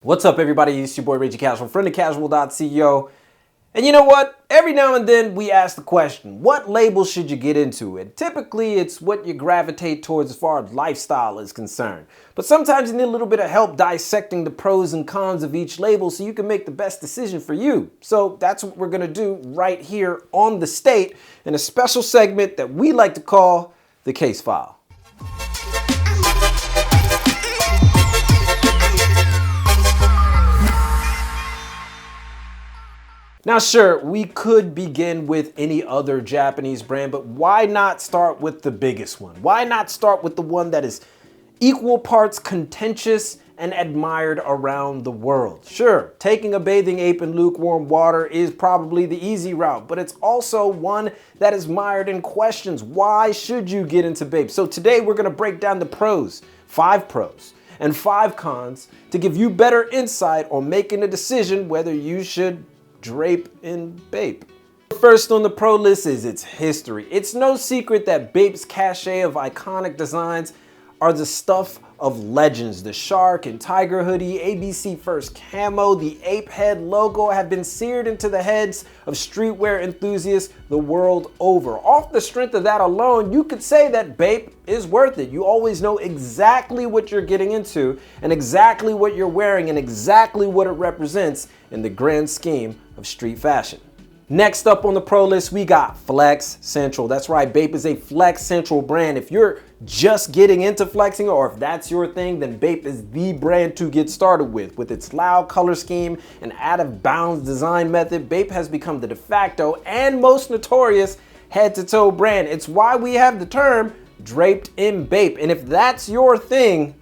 What's up, everybody? It's your boy Reggie Casual, friend of casual.co. And you know what? Every now and then we ask the question, what label should you get into? And typically it's what you gravitate towards as far as lifestyle is concerned. But sometimes you need a little bit of help dissecting the pros and cons of each label so you can make the best decision for you. So that's what we're gonna do right here on The State in a special segment that we like to call the Case File. Now sure, we could begin with any other Japanese brand, but why not start with the biggest one? Why not start with the one that is equal parts contentious and admired around the world? Sure, taking a bathing ape in lukewarm water is probably the easy route, but it's also one that is mired in questions. Why should you get into BAPE? So today we're gonna break down the pros, 5 pros, and 5 cons to give you better insight on making a decision whether you should drape in BAPE. First on the pro list is its history. It's no secret that BAPE's cachet of iconic designs are the stuff of legends. The shark and tiger hoodie, ABC First camo, the ape head logo have been seared into the heads of streetwear enthusiasts the world over. Off the strength of that alone, you could say that BAPE is worth it. You always know exactly what you're getting into and exactly what you're wearing and exactly what it represents in the grand scheme of street fashion. Next up on the pro list, we got Flex Central. That's right, BAPE is a Flex Central brand. If you're just getting into flexing or if that's your thing, then BAPE is the brand to get started with. With its loud color scheme and out-of-bounds design method, BAPE has become the de facto and most notorious head-to-toe brand. It's why we have the term draped in BAPE. And if that's your thing,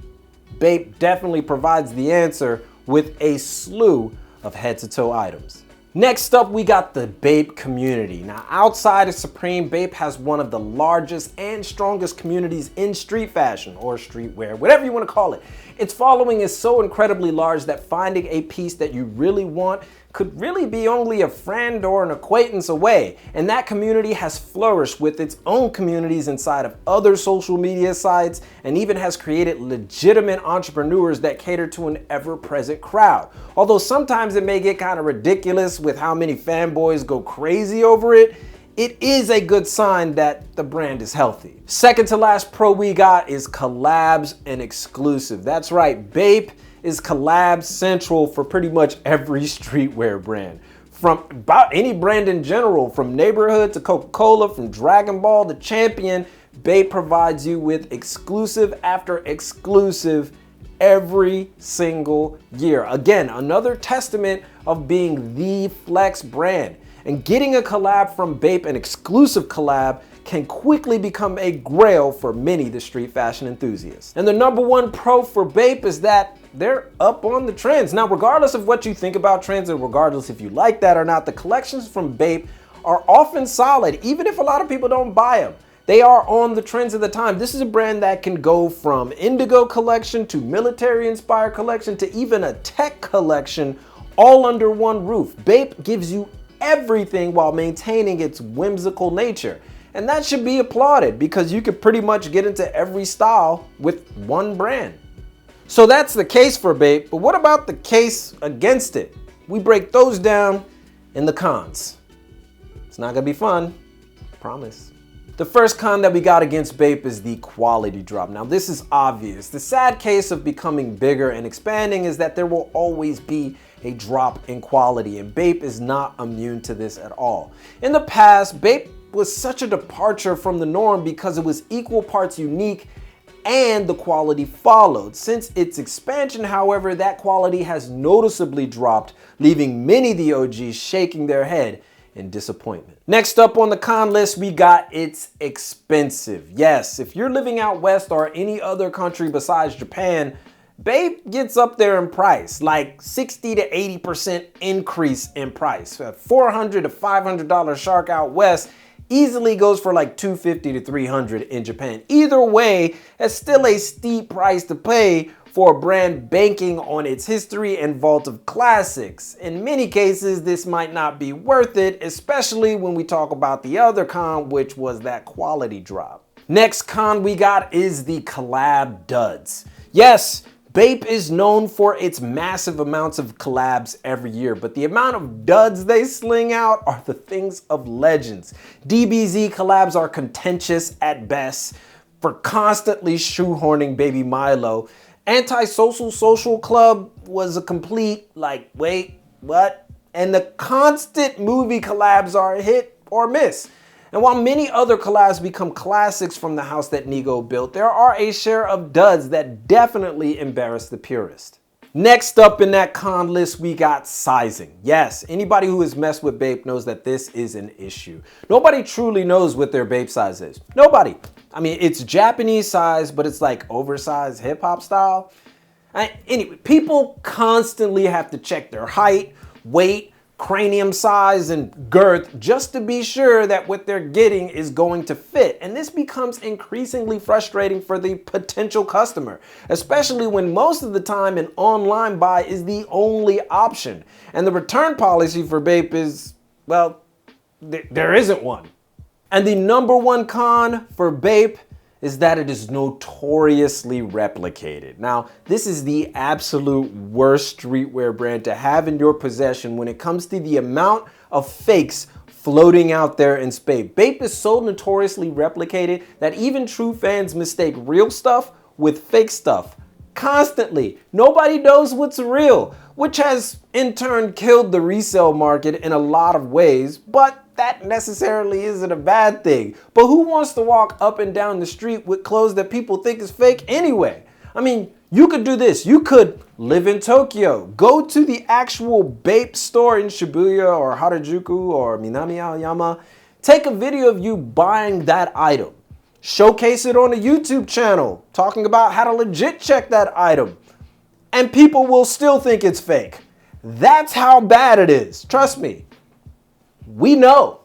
BAPE definitely provides the answer with a slew of head-to-toe items. Next up, we got the BAPE community. Now, outside of Supreme, BAPE has one of the largest and strongest communities in street fashion or streetwear, whatever you want to call it. Its following is so incredibly large that finding a piece that you really want could really be only a friend or an acquaintance away. And that community has flourished with its own communities inside of other social media sites and even has created legitimate entrepreneurs that cater to an ever-present crowd. Although sometimes it may get kind of ridiculous with how many fanboys go crazy over it, it is a good sign that the brand is healthy. Second to last pro we got is collabs and exclusive. That's right, BAPE is collab central for pretty much every streetwear brand. From about any brand in general, from Neighborhood to Coca-Cola, from Dragon Ball to Champion, BAPE provides you with exclusive after exclusive every single year. Again, another testament of being the flex brand. And getting a collab from BAPE, an exclusive collab, can quickly become a grail for many the street fashion enthusiasts. And the number one pro for BAPE is that they're up on the trends. Now, regardless of what you think about trends and regardless if you like that or not, the collections from BAPE are often solid, even if a lot of people don't buy them. They are on the trends of the time. This is a brand that can go from indigo collection to military inspired collection to even a tech collection all under one roof. BAPE gives you everything while maintaining its whimsical nature. And that should be applauded because you could pretty much get into every style with one brand. So that's the case for BAPE, but what about the case against it? We break those down in the cons. It's not gonna be fun, promise. The first con that we got against BAPE is the quality drop. Now this is obvious. The sad case of becoming bigger and expanding is that there will always be a drop in quality, and BAPE is not immune to this at all. In the past, BAPE was such a departure from the norm because it was equal parts unique and the quality followed. Since its expansion, however, that quality has noticeably dropped, leaving many of the OGs shaking their head in disappointment. Next up on the con list, we got it's expensive. Yes, if you're living out west or any other country besides Japan, BAPE gets up there in price, like 60 to 80% increase in price. A $400 to $500 shark out west easily goes for like $250 to $300 in Japan. Either way, it's still a steep price to pay for a brand banking on its history and vault of classics. In many cases, this might not be worth it, especially when we talk about the other con, which was that quality drop. Next con we got is the collab duds. Yes, BAPE is known for its massive amounts of collabs every year, but the amount of duds they sling out are the things of legends. DBZ collabs are contentious at best for constantly shoehorning Baby Milo. Antisocial Social Club was a complete, like, wait, what? And the constant movie collabs are a hit or miss. And while many other collabs become classics from the house that Nigo built, there are a share of duds that definitely embarrass the purist. Next up in that con list, we got sizing. Yes, anybody who has messed with BAPE knows that this is an issue. Nobody truly knows what their BAPE size is. Nobody. I mean, it's Japanese size, but it's like oversized hip hop style. Anyway, people constantly have to check their height, weight, cranium size, and girth just to be sure that what they're getting is going to fit. And this becomes increasingly frustrating for the potential customer, especially when most of the time an online buy is the only option. And the return policy for BAPE is, well, there isn't one. And the number one con for BAPE is that it is notoriously replicated. Now, this is the absolute worst streetwear brand to have in your possession when it comes to the amount of fakes floating out there in space. BAPE is so notoriously replicated that even true fans mistake real stuff with fake stuff constantly. Nobody knows what's real, which has in turn killed the resale market in a lot of ways, but that necessarily isn't a bad thing. But who wants to walk up and down the street with clothes that people think is fake anyway? I mean, you could do this. You could live in Tokyo, go to the actual BAPE store in Shibuya or Harajuku or Minami Aoyama, take a video of you buying that item, showcase it on a YouTube channel, talking about how to legit check that item, and people will still think it's fake. That's how bad it is. Trust me. We know.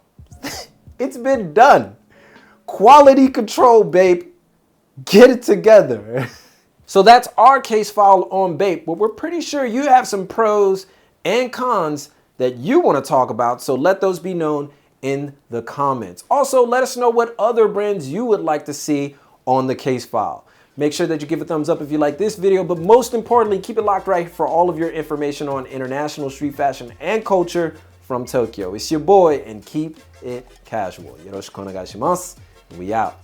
It's been done. Quality control, BAPE. Get it together. So that's our case file on BAPE, but we're pretty sure you have some pros and cons that you want to talk about, so let those be known in the comments. Also, let us know what other brands you would like to see on the case file. Make sure that you give a thumbs up if you like this video, but most importantly, keep it locked right for all of your information on international street fashion and culture from Tokyo. It's your boy, and keep it casual. Yoroshiku onegai shimasu. We out.